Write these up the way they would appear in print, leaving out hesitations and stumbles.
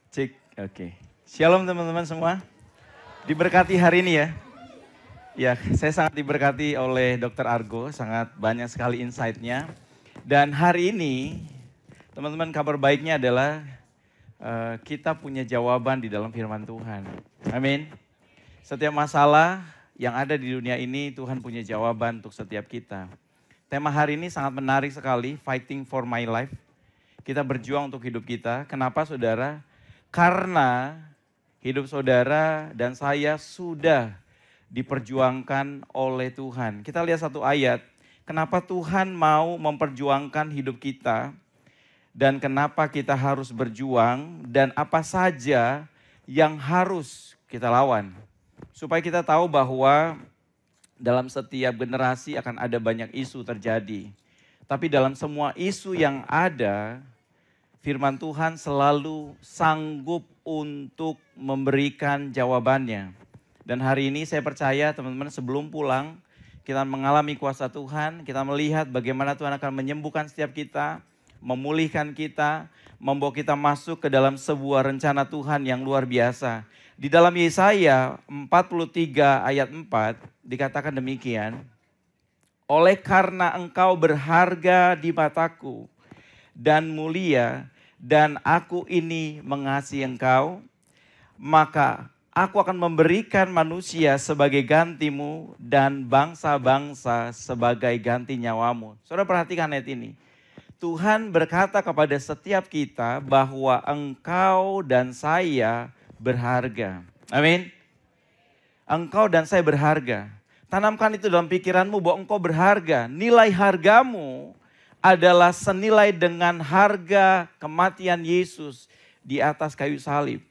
Cek, oke. Shalom teman-teman semua. Diberkati hari ini ya. Ya, saya sangat diberkati oleh Dr. Argo, sangat banyak sekali insight-nya. Dan hari ini, teman-teman kabar baiknya adalah kita punya jawaban di dalam firman Tuhan. Amin. Setiap masalah yang ada di dunia ini, Tuhan punya jawaban untuk setiap kita. Tema hari ini sangat menarik sekali, Fighting for My Life. Kita berjuang untuk hidup kita. Kenapa saudara? Karena hidup saudara dan saya sudah diperjuangkan oleh Tuhan. Kita lihat satu ayat. Kenapa Tuhan mau memperjuangkan hidup kita dan kenapa kita harus berjuang dan apa saja yang harus kita lawan. Supaya kita tahu bahwa dalam setiap generasi akan ada banyak isu terjadi. Tapi dalam semua isu yang ada, firman Tuhan selalu sanggup untuk memberikan jawabannya. Dan hari ini saya percaya teman-teman sebelum pulang, kita mengalami kuasa Tuhan, kita melihat bagaimana Tuhan akan menyembuhkan setiap kita, memulihkan kita, membawa kita masuk ke dalam sebuah rencana Tuhan yang luar biasa. Di dalam Yesaya 43 ayat 4 dikatakan demikian, oleh karena engkau berharga di mataku dan mulia, dan aku ini mengasihi engkau, maka aku akan memberikan manusia sebagai gantimu dan bangsa-bangsa sebagai ganti nyawamu. Saudara perhatikan ayat ini. Tuhan berkata kepada setiap kita bahwa engkau dan saya berharga. Amin. Engkau dan saya berharga. Tanamkan itu dalam pikiranmu bahwa engkau berharga. Nilai hargamu adalah senilai dengan harga kematian Yesus di atas kayu salib.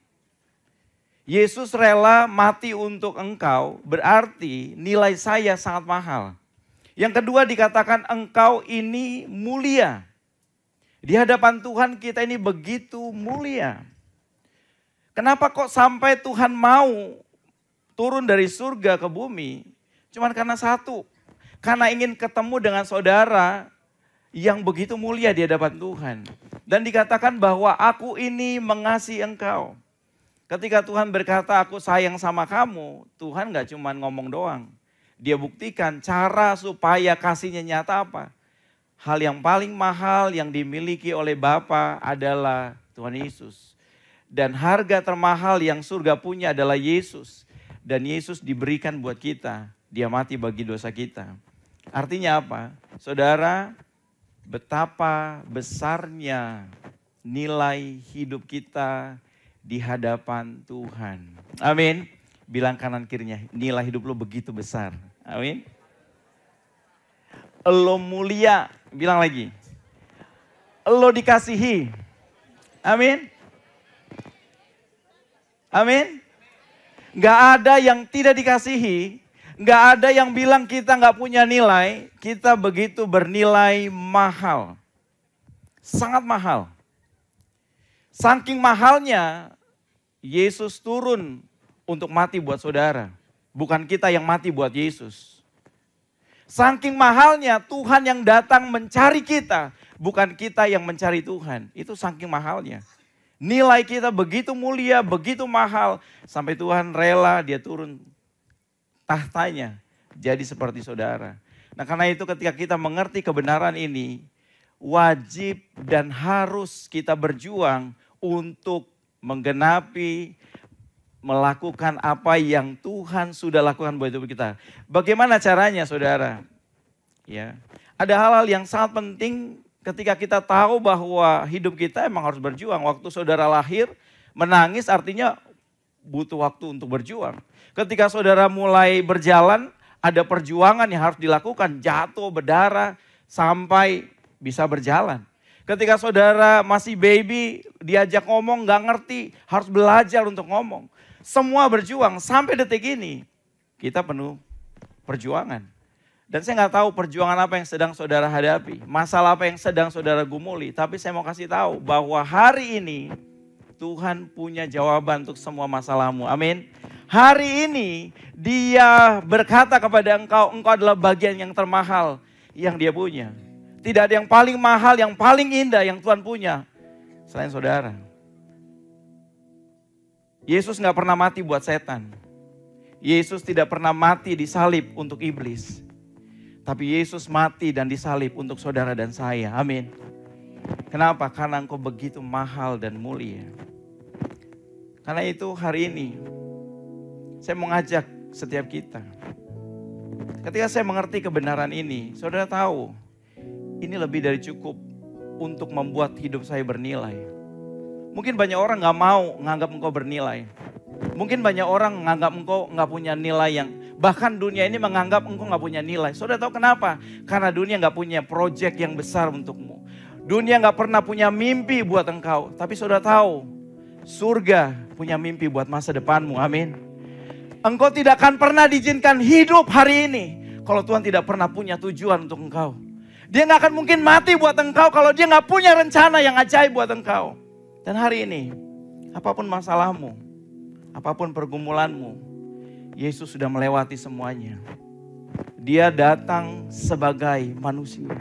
Yesus rela mati untuk engkau, berarti nilai saya sangat mahal. Yang kedua dikatakan engkau ini mulia. Di hadapan Tuhan kita ini begitu mulia. Kenapa kok sampai Tuhan mau turun dari surga ke bumi? Cuman karena satu, karena ingin ketemu dengan saudara yang begitu mulia di hadapan Tuhan. Dan dikatakan bahwa aku ini mengasihi engkau. Ketika Tuhan berkata aku sayang sama kamu, Tuhan gak cuma ngomong doang. Dia buktikan cara supaya kasihnya nyata apa. Hal yang paling mahal yang dimiliki oleh Bapa adalah Tuhan Yesus. Dan harga termahal yang surga punya adalah Yesus. Dan Yesus diberikan buat kita. Dia mati bagi dosa kita. Artinya apa? Saudara, betapa besarnya nilai hidup kita di hadapan Tuhan. Amin. Bilang kanan kirinya, nilai hidup lo begitu besar. Amin. Lo mulia, bilang lagi. Lo dikasihi. Amin. Amin. Gak ada yang tidak dikasihi. Gak ada yang bilang kita gak punya nilai. Kita begitu bernilai mahal. Sangat mahal. Saking mahalnya, Yesus turun untuk mati buat saudara. Bukan kita yang mati buat Yesus. Saking mahalnya Tuhan yang datang mencari kita. Bukan kita yang mencari Tuhan. Itu saking mahalnya. Nilai kita begitu mulia, begitu mahal. Sampai Tuhan rela dia turun tahtanya. Jadi seperti saudara. Nah karena itu ketika kita mengerti kebenaran ini. Wajib dan harus kita berjuang untuk menggenapi, melakukan apa yang Tuhan sudah lakukan buat hidup kita. Bagaimana caranya saudara? Ya, ada hal-hal yang sangat penting ketika kita tahu bahwa hidup kita emang harus berjuang. Waktu saudara lahir, menangis artinya butuh waktu untuk berjuang. Ketika saudara mulai berjalan, ada perjuangan yang harus dilakukan. Jatuh, berdarah, sampai bisa berjalan. Ketika saudara masih baby, diajak ngomong gak ngerti, harus belajar untuk ngomong. Semua berjuang sampai detik ini, kita penuh perjuangan. Dan saya gak tahu perjuangan apa yang sedang saudara hadapi, masalah apa yang sedang saudara gumuli. Tapi saya mau kasih tahu bahwa hari ini Tuhan punya jawaban untuk semua masalahmu. Amin. Hari ini dia berkata kepada engkau, engkau adalah bagian yang termahal yang dia punya. Tidak ada yang paling mahal, yang paling indah yang Tuhan punya selain saudara. Yesus nggak pernah mati buat setan. Yesus tidak pernah mati disalib untuk iblis. Tapi Yesus mati dan disalib untuk saudara dan saya. Amin. Kenapa? Karena engkau begitu mahal dan mulia. Karena itu hari ini saya mau ngajak setiap kita. Ketika saya mengerti kebenaran ini, saudara tahu ini lebih dari cukup untuk membuat hidup saya bernilai. Mungkin banyak orang gak mau nganggap engkau bernilai. Mungkin banyak orang menganggap engkau gak punya nilai yang, bahkan dunia ini menganggap engkau gak punya nilai. Saudara tahu kenapa? Karena dunia gak punya proyek yang besar untukmu. Dunia gak pernah punya mimpi buat engkau. Tapi saudara tahu, surga punya mimpi buat masa depanmu. Amin. Engkau tidak akan pernah diizinkan hidup hari ini kalau Tuhan tidak pernah punya tujuan untuk engkau. Dia gak akan mungkin mati buat engkau kalau dia gak punya rencana yang ajaib buat engkau. Dan hari ini, apapun masalahmu, apapun pergumulanmu, Yesus sudah melewati semuanya. Dia datang sebagai manusia.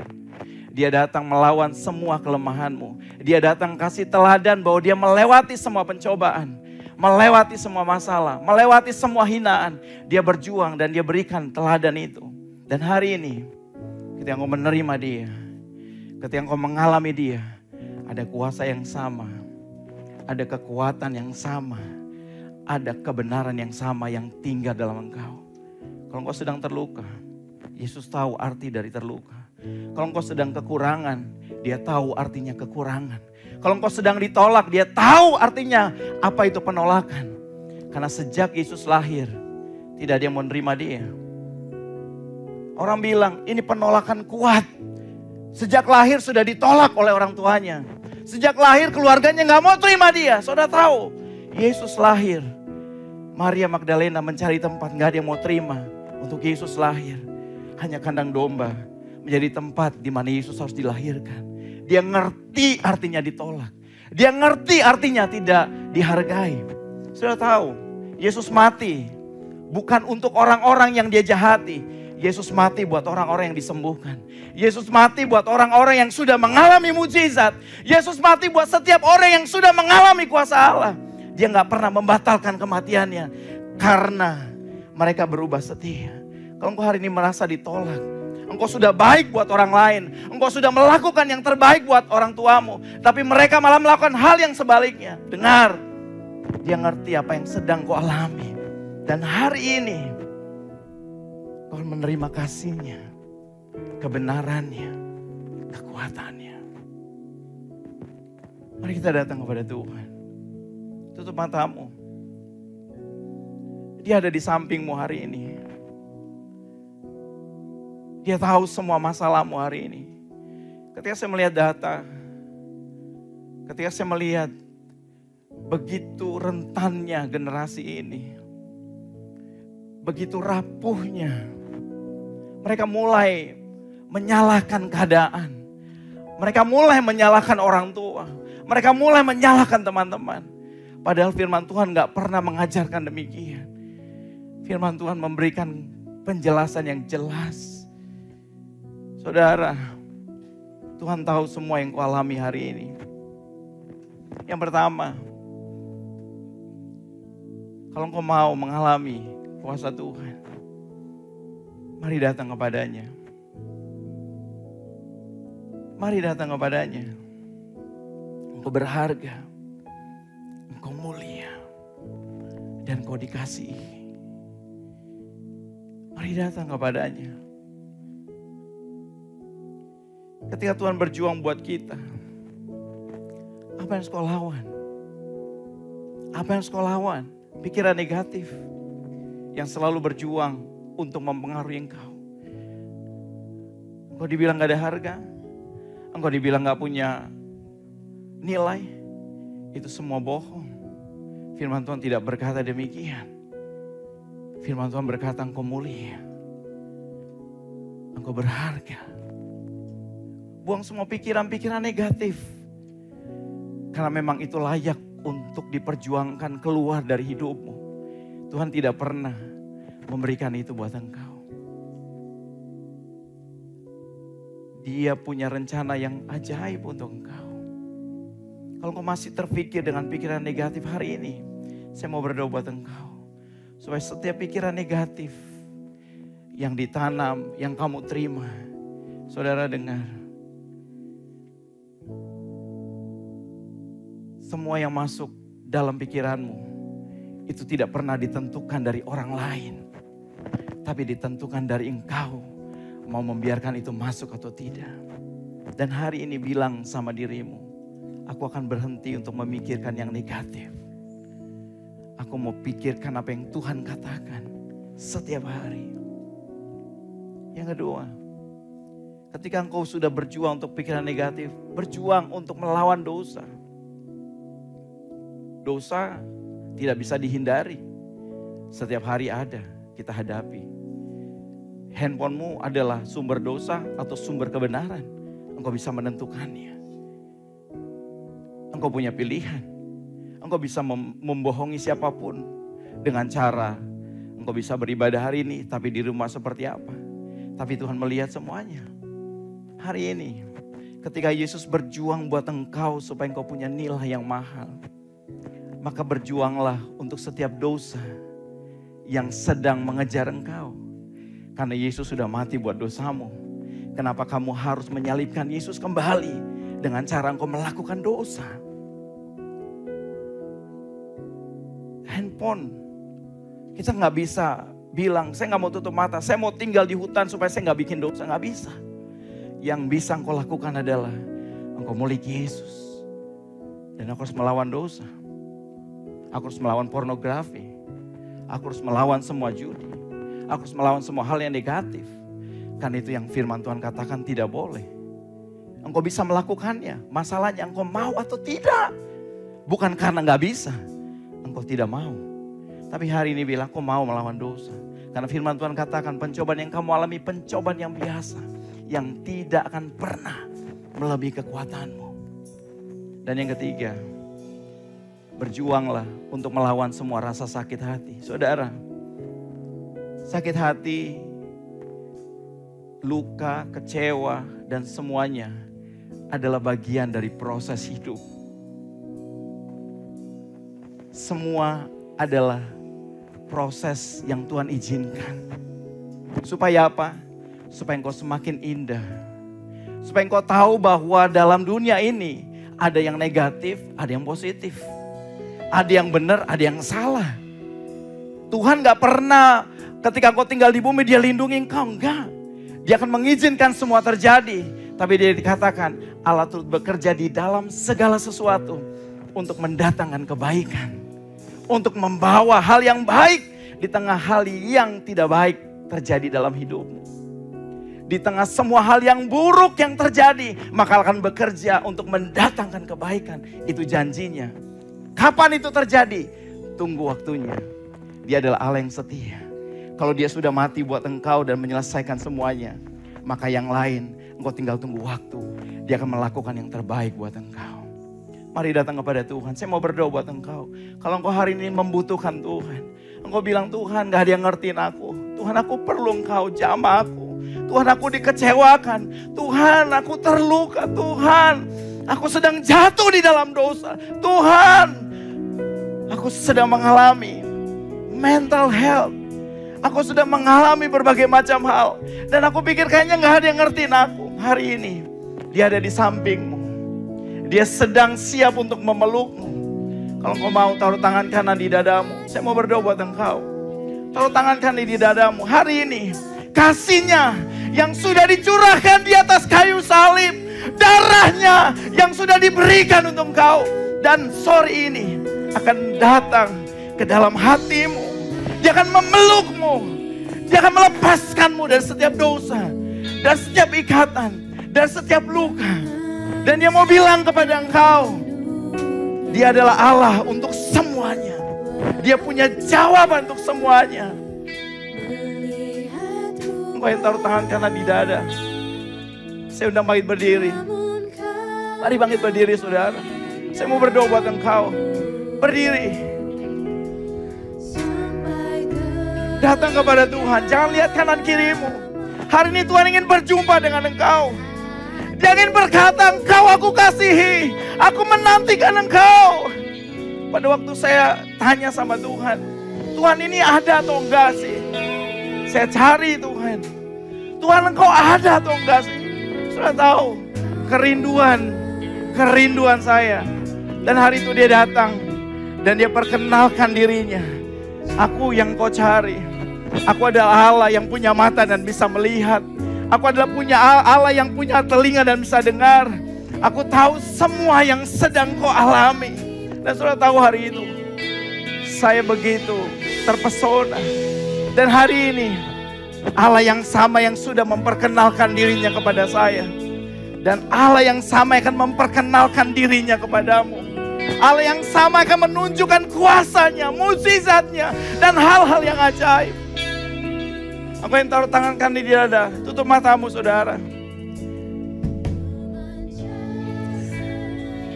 Dia datang melawan semua kelemahanmu. Dia datang kasih teladan bahwa dia melewati semua pencobaan. Melewati semua masalah. Melewati semua hinaan. Dia berjuang dan dia berikan teladan itu. Dan hari ini, ketika engkau menerima dia, ketika engkau mengalami dia, ada kuasa yang sama. Ada kekuatan yang sama. Ada kebenaran yang sama yang tinggal dalam engkau. Kalau engkau sedang terluka, Yesus tahu arti dari terluka. Kalau engkau sedang kekurangan, dia tahu artinya kekurangan. Kalau engkau sedang ditolak, dia tahu artinya apa itu penolakan. Karena sejak Yesus lahir, tidak ada yang mau menerima dia. Orang bilang ini penolakan kuat. Sejak lahir sudah ditolak oleh orang tuanya. Sejak lahir keluarganya gak mau terima dia. Saudara tahu, Yesus lahir. Maria Magdalena mencari tempat, gak ada yang mau terima. Untuk Yesus lahir. Hanya kandang domba menjadi tempat di mana Yesus harus dilahirkan. Dia ngerti artinya ditolak. Dia ngerti artinya tidak dihargai. Saudara tahu, Yesus mati bukan untuk orang-orang yang dia jahati. Yesus mati buat orang-orang yang disembuhkan. Yesus mati buat orang-orang yang sudah mengalami mujizat. Yesus mati buat setiap orang yang sudah mengalami kuasa Allah. Dia gak pernah membatalkan kematiannya. Karena mereka berubah setia. Kalau engkau hari ini merasa ditolak, engkau sudah baik buat orang lain. Engkau sudah melakukan yang terbaik buat orang tuamu. Tapi mereka malah melakukan hal yang sebaliknya. Dengar, dia ngerti apa yang sedang kau alami. Dan hari ini, kau menerima kasihnya, kebenarannya, kekuatannya. Mari kita datang kepada Tuhan. Tutup matamu. Dia ada di sampingmu hari ini. Dia tahu semua masalahmu hari ini. Ketika saya melihat data, ketika saya melihat begitu rentannya generasi ini, begitu rapuhnya, mereka mulai menyalahkan keadaan. Mereka mulai menyalahkan orang tua. Mereka mulai menyalahkan teman-teman. Padahal firman Tuhan gak pernah mengajarkan demikian. Firman Tuhan memberikan penjelasan yang jelas. Saudara, Tuhan tahu semua yang kau alami hari ini. Yang pertama, kalau engkau mau mengalami kuasa Tuhan, mari datang kepadanya. Mari datang kepadanya. Engkau berharga, engkau mulia, dan engkau dikasihi. Mari datang kepadanya. Ketika Tuhan berjuang buat kita, apa yang harus kau lawan? Apa yang harus kau lawan? Pikiran negatif yang selalu berjuang untuk mempengaruhi engkau. Engkau dibilang gak ada harga, engkau dibilang gak punya nilai, itu semua bohong. Firman Tuhan tidak berkata demikian. Firman Tuhan berkata engkau mulia, engkau berharga. Buang semua pikiran-pikiran negatif. Karena memang itu layak untuk diperjuangkan keluar dari hidupmu. Tuhan tidak pernah memberikan itu buat engkau. Dia punya rencana yang ajaib untuk engkau. Kalau engkau masih terpikir dengan pikiran negatif hari ini, Saya mau berdoa buat engkau. Supaya setiap pikiran negatif yang ditanam, yang kamu terima. Saudara dengar. Semua yang masuk dalam pikiranmu itu tidak pernah ditentukan dari orang lain. Tapi ditentukan dari engkau. Mau membiarkan itu masuk atau tidak. Dan hari ini bilang sama dirimu, aku akan berhenti untuk memikirkan yang negatif. Aku mau pikirkan apa yang Tuhan katakan setiap hari. Yang kedua, ketika engkau sudah berjuang untuk pikiran negatif, berjuang untuk melawan dosa. Dosa tidak bisa dihindari. Setiap hari ada, kita hadapi. Handphonemu adalah sumber dosa atau sumber kebenaran. Engkau bisa menentukannya. Engkau punya pilihan. Engkau bisa membohongi siapapun dengan cara engkau bisa beribadah hari ini, tapi di rumah seperti apa. Tapi Tuhan melihat semuanya. Hari ini, ketika Yesus berjuang buat engkau supaya engkau punya nilai yang mahal, maka berjuanglah untuk setiap dosa yang sedang mengejar engkau. Karena Yesus sudah mati buat dosamu. Kenapa kamu harus menyalibkan Yesus kembali dengan cara engkau melakukan dosa? Handphone, kita gak bisa bilang, saya gak mau tutup mata, saya mau tinggal di hutan supaya saya gak bikin dosa. Gak bisa. Yang bisa engkau lakukan adalah engkau miliki Yesus. Dan aku harus melawan dosa. Aku harus melawan pornografi. Aku harus melawan semua judi. Aku harus melawan semua hal yang negatif. Karena itu yang firman Tuhan katakan tidak boleh. Engkau bisa melakukannya. Masalahnya engkau mau atau tidak. Bukan karena gak bisa. Engkau tidak mau. Tapi hari ini bilang engkau mau melawan dosa. Karena firman Tuhan katakan pencobaan yang kamu alami pencobaan yang biasa. Yang tidak akan pernah melebihi kekuatanmu. Dan yang ketiga, berjuanglah untuk melawan semua rasa sakit hati. Saudara, sakit hati, luka, kecewa, dan semuanya adalah bagian dari proses hidup. Semua adalah proses yang Tuhan izinkan. Supaya apa? Supaya engkau semakin indah. Supaya engkau tahu bahwa dalam dunia ini ada yang negatif, ada yang positif. Ada yang benar, ada yang salah. Tuhan gak pernah ketika engkau tinggal di bumi dia lindungi engkau. Enggak. Dia akan mengizinkan semua terjadi. Tapi dia dikatakan Allah turut bekerja di dalam segala sesuatu untuk mendatangkan kebaikan. Untuk membawa hal yang baik di tengah hal yang tidak baik terjadi dalam hidupmu. Di tengah semua hal yang buruk yang terjadi, maka akan bekerja untuk mendatangkan kebaikan. Itu janjinya. Kapan itu terjadi? Tunggu waktunya. Dia adalah Allah yang setia. Kalau dia sudah mati buat engkau dan menyelesaikan semuanya, maka yang lain engkau tinggal tunggu waktu. Dia akan melakukan yang terbaik buat engkau. Mari datang kepada Tuhan. Saya mau berdoa buat engkau. Kalau engkau hari ini membutuhkan Tuhan, engkau bilang Tuhan gak ada yang ngertiin aku. Tuhan aku perlu engkau, jamah aku. Tuhan aku dikecewakan. Tuhan aku terluka. Tuhan aku sedang jatuh di dalam dosa. Tuhan aku sedang mengalami mental health. Aku sudah mengalami berbagai macam hal. Dan aku pikir kayaknya gak ada yang ngertiin aku. Hari ini dia ada di sampingmu. Dia sedang siap untuk memelukmu. Kalau engkau mau taruh tangan kanan di dadamu. Saya mau berdoa buat engkau. Taruh tangan kanan di dadamu. Hari ini kasihnya yang sudah dicurahkan di atas kayu salib. Darahnya yang sudah diberikan untuk engkau. Dan sore ini akan datang ke dalam hatimu. Dia akan memelukmu. Dia akan melepaskanmu dari setiap dosa. Dan setiap ikatan. Dan setiap luka. Dan dia mau bilang kepada engkau. Dia adalah Allah untuk semuanya. Dia punya jawaban untuk semuanya. Engkau yang taruh tangan kanan di dada. Saya undang bangkit berdiri. Mari bangkit berdiri saudara. Saya mau berdoa buat engkau. Berdiri. Datang kepada Tuhan. Jangan lihat kanan kirimu. Hari ini Tuhan ingin berjumpa dengan engkau. Dia ingin berkata, engkau aku kasihi. Aku menantikan engkau. Pada waktu saya tanya sama Tuhan, Tuhan ini ada atau enggak sih? Saya cari Tuhan. Tuhan Engkau ada atau enggak sih? Sudah tahu kerinduan saya. Dan hari itu dia datang dan dia perkenalkan dirinya. Aku yang kau cari. Aku adalah Allah yang punya mata dan bisa melihat. Aku adalah punya Allah yang punya telinga dan bisa dengar. Aku tahu semua yang sedang kau alami. Dan sudah tahu hari itu saya begitu terpesona. Dan hari ini Allah yang sama yang sudah memperkenalkan dirinya kepada saya. Dan Allah yang sama akan memperkenalkan dirinya kepadamu. Allah yang sama akan menunjukkan kuasanya, mukjizatnya, dan hal-hal yang ajaib. Aku yang taruh tangan di dada, tutup matamu saudara.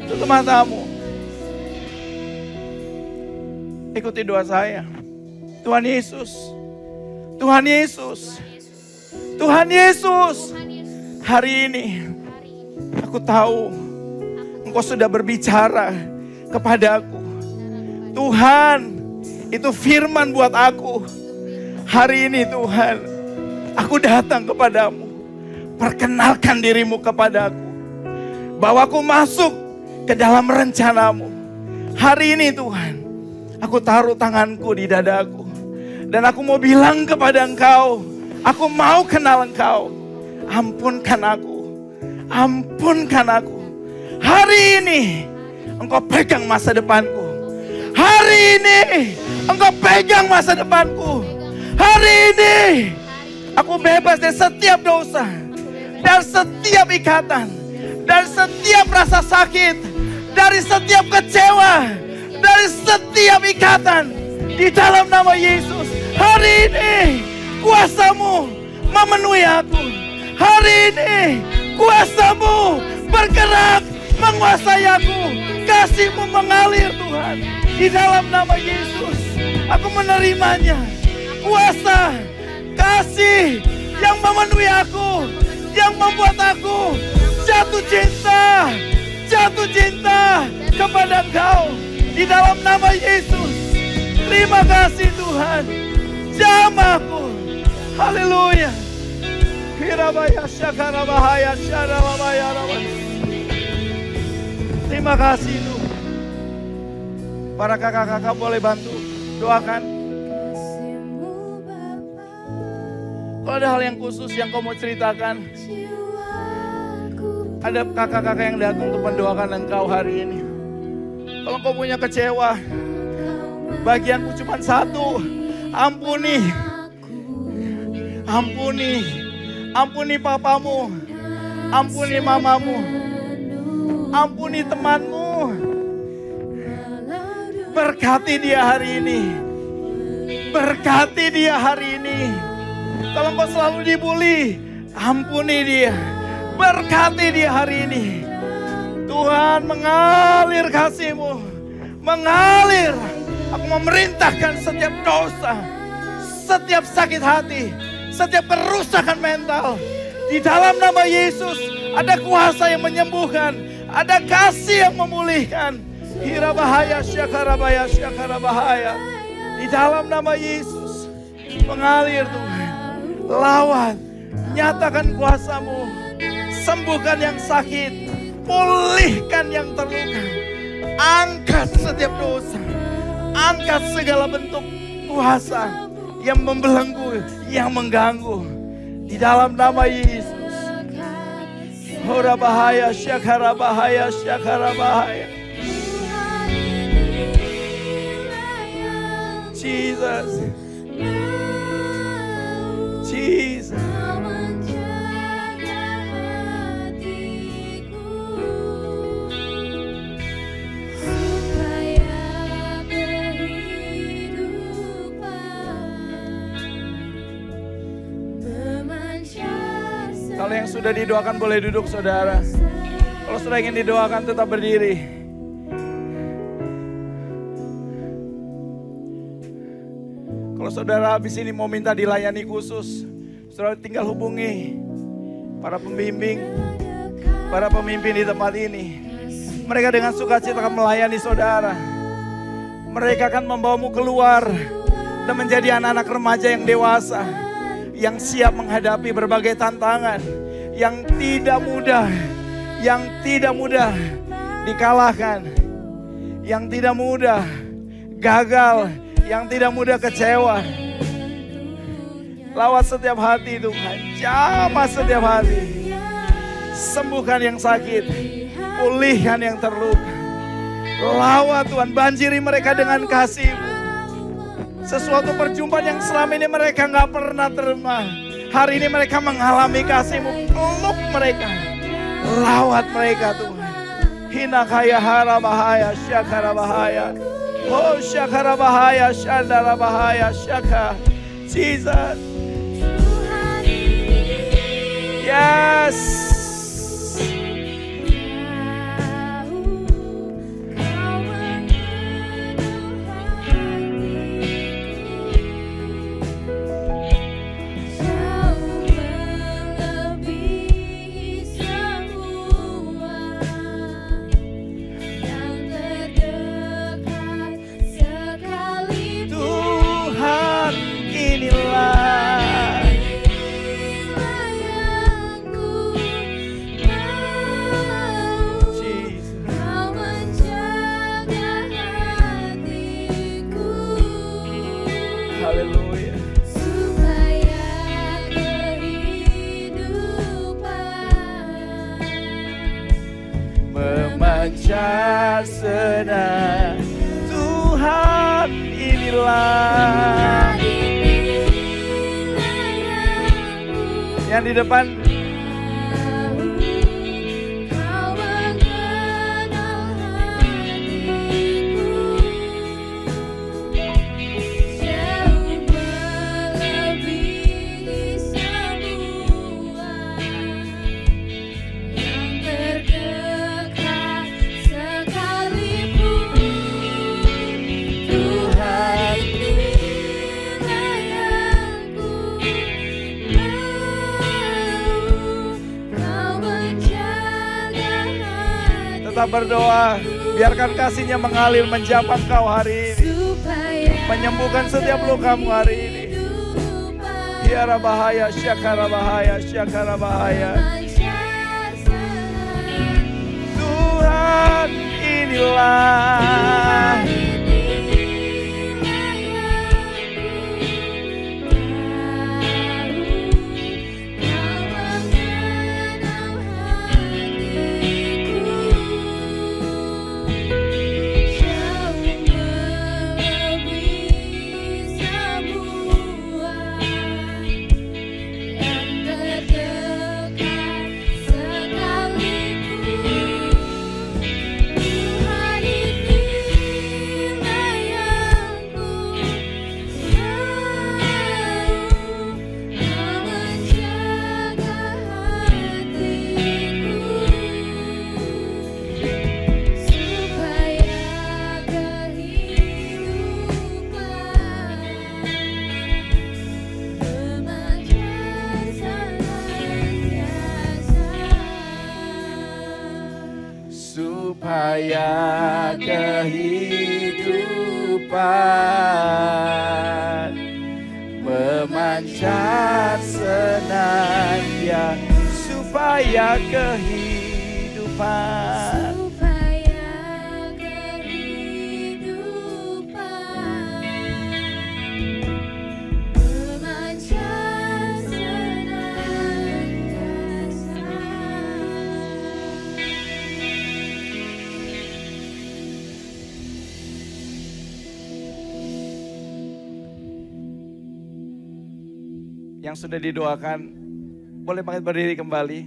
Tutup matamu. Ikuti doa saya. Tuhan Yesus. Tuhan Yesus. Tuhan Yesus. Hari ini aku tahu Engkau sudah berbicara kepadaku. Tuhan, itu firman buat aku. Hari ini Tuhan, aku datang kepadamu. Perkenalkan dirimu kepadaku. Bahwa aku masuk ke dalam rencanamu. Hari ini Tuhan, aku taruh tanganku di dadaku. Dan aku mau bilang kepada Engkau, aku mau kenal Engkau. Ampunkan aku. Ampunkan aku. Hari ini Engkau pegang masa depanku. Hari ini Engkau pegang masa depanku. Hari ini aku bebas dari setiap dosa, dari setiap ikatan, dari setiap rasa sakit, dari setiap kecewa, dari setiap ikatan. Di dalam nama Yesus, hari ini kuasa-Mu memenuhi aku. Hari ini kuasa-Mu bergerak menguasai aku. Kasih-Mu mengalir Tuhan. Di dalam nama Yesus, aku menerimanya. Kuasa, kasih yang memenuhi aku, yang membuat aku jatuh cinta kepada Engkau. Di dalam nama Yesus, terima kasih Tuhan. Jamah aku. Haleluya. Terima kasih Tuhan. Para kakak-kakak boleh bantu doakan. Kalau ada hal yang khusus yang kau mau ceritakan, ada kakak-kakak yang datang untuk mendoakan engkau hari ini. Kalau kau punya kecewa, bagianku cuma satu, ampuni. Ampuni. Ampuni papamu, ampuni mamamu, ampuni temanmu. Berkati dia hari ini. Berkati dia hari ini. Kalau kau selalu dibully, ampuni dia. Berkati dia hari ini. Tuhan, mengalir kasih-Mu. Mengalir. Aku memerintahkan setiap dosa, setiap sakit hati, setiap kerusakan mental. Di dalam nama Yesus, ada kuasa yang menyembuhkan. Ada kasih yang memulihkan. Hirabahaya syakarabaya syakarabahaya. Di dalam nama Yesus, mengalir Tuhan. Lawan, nyatakan kuasa-Mu, sembuhkan yang sakit, pulihkan yang terluka, angkat setiap dosa, angkat segala bentuk kuasa yang membelenggu, yang mengganggu. Di dalam nama Yesus. Hora bahaya, syakara bahaya, syakara bahaya. Jesus. Jesus. Kalau yang sudah didoakan boleh duduk saudara. Kalau sudah ingin didoakan tetap berdiri. Kalau saudara habis ini mau minta dilayani khusus, saudara tinggal hubungi para pembimbing, para pemimpin di tempat ini. Mereka dengan sukacita akan melayani saudara. Mereka akan membawamu keluar dan menjadi anak-anak remaja yang dewasa, yang siap menghadapi berbagai tantangan, yang tidak mudah dikalahkan, yang tidak mudah gagal, yang tidak mudah kecewa. Lawat setiap hati Tuhan, jamah setiap hati. Sembuhkan yang sakit, pulihkan yang terluka. Lawat Tuhan, banjiri mereka dengan kasih-Mu. Sesuatu perjumpaan yang selama ini mereka gak pernah terima, hari ini mereka mengalami kasih-Mu. Peluk mereka, lawat mereka Tuhan. Hinakaya hara bahaya, syakara bahaya. Oh syakara bahaya, syandara bahaya, syaka. Jesus. Yes. Memancar senang Tuhan inilah. Yang di depan, tetap berdoa, biarkan kasih-Nya mengalir menjamah kau hari ini, menyembuhkan setiap lukamu hari ini. Hiara bahaya, syakara bahaya, syakara bahaya. Tuhan inilah. Supaya kehidupan memancar senantiasa, supaya kehidupan memancar senantiasa. Yang sudah didoakan, boleh bangkit berdiri kembali.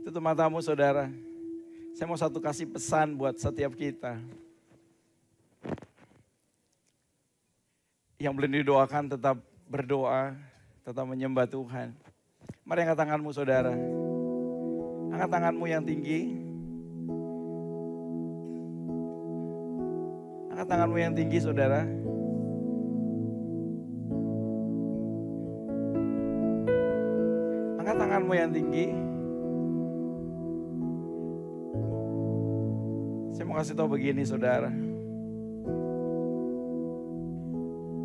Tutup matamu saudara. Saya mau satu kasih pesan buat setiap kita. Yang belum didoakan tetap berdoa, tetap menyembah Tuhan. Mari angkat tanganmu saudara. Angkat tanganmu yang tinggi. Angkat tanganmu yang tinggi saudara. Angkat tanganmu yang tinggi. Saya mau kasih tahu begini saudara.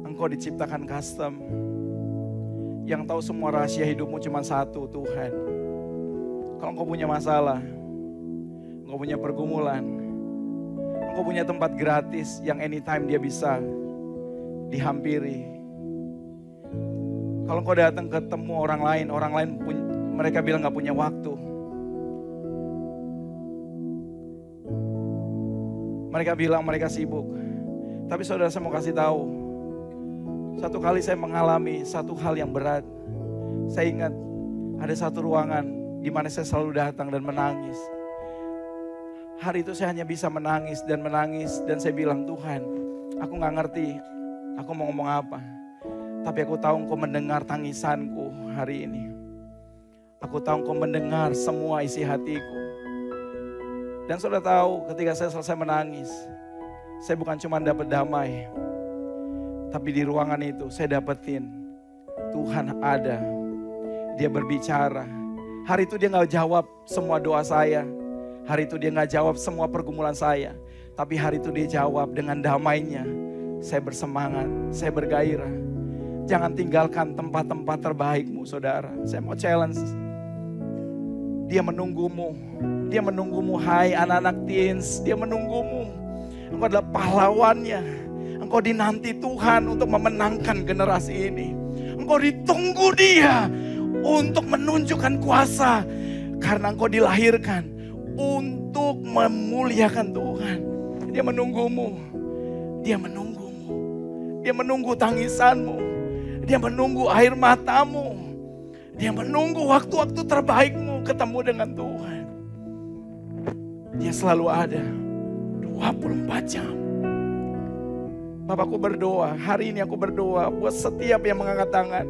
Engkau diciptakan custom. Yang tahu semua rahasia hidupmu cuma satu, Tuhan. Kalau engkau punya masalah, engkau punya pergumulan, engkau punya tempat gratis yang anytime dia bisa dihampiri. Kalau engkau datang ketemu orang lain mereka bilang gak punya waktu. Mereka bilang mereka sibuk. Tapi saudara, saya mau kasih tahu. Satu kali saya mengalami satu hal yang berat. Saya ingat ada satu ruangan di mana saya selalu datang dan menangis. Hari itu saya hanya bisa menangis dan saya bilang, Tuhan, aku gak ngerti aku mau ngomong apa. Tapi aku tahu Engkau mendengar tangisanku hari ini. Aku tahu Engkau mendengar semua isi hatiku. Dan saudara tahu ketika saya selesai menangis, saya bukan cuma dapat damai, tapi di ruangan itu saya dapetin Tuhan ada. Dia berbicara. Hari itu dia gak jawab semua doa saya. Hari itu dia gak jawab semua pergumulan saya. Tapi hari itu dia jawab dengan damainya. Saya bersemangat, saya bergairah. Jangan tinggalkan tempat-tempat terbaikmu saudara. Saya mau challenge. Dia menunggumu. Dia menunggumu, hai anak-anak teens. Dia menunggumu. Engkau adalah pahlawannya. Engkau dinanti Tuhan untuk memenangkan generasi ini. Engkau ditunggu dia untuk menunjukkan kuasa. Karena engkau dilahirkan untuk memuliakan Tuhan. Dia menunggumu. Dia menunggumu. Dia menunggu tangisanmu. Dia menunggu air matamu. Dia menunggu waktu-waktu terbaikmu ketemu dengan Tuhan. Dia selalu ada 24 jam. Bapakku berdoa, hari ini aku berdoa buat setiap yang mengangkat tangan.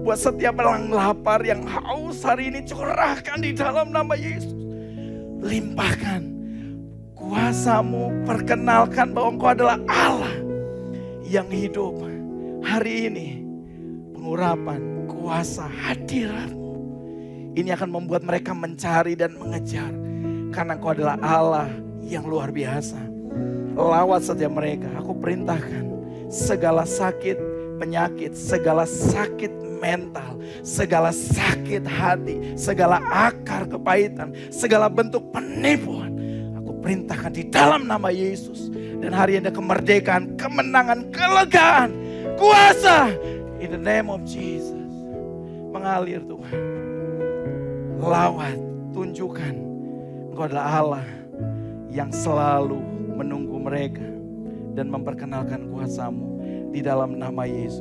Buat setiap orang lapar yang haus hari ini, curahkan di dalam nama Yesus. Limpahkan kuasa-Mu, perkenalkan bahwa Engkau adalah Allah yang hidup. Hari ini pengurapan kuasa hadirat-Mu ini akan membuat mereka mencari dan mengejar. Karena Engkau adalah Allah yang luar biasa. Lawat saja mereka. Aku perintahkan segala sakit, penyakit, segala sakit mental, segala sakit hati, segala akar kepahitan, segala bentuk penipuan. Aku perintahkan di dalam nama Yesus. Dan hari ini ada kemerdekaan, kemenangan, kelegaan, kuasa. In the name of Jesus. Mengalir Tuhan. Lawat, tunjukkan Engkau adalah Allah yang selalu menunggu mereka dan memperkenalkan kuasa-Mu di dalam nama Yesus.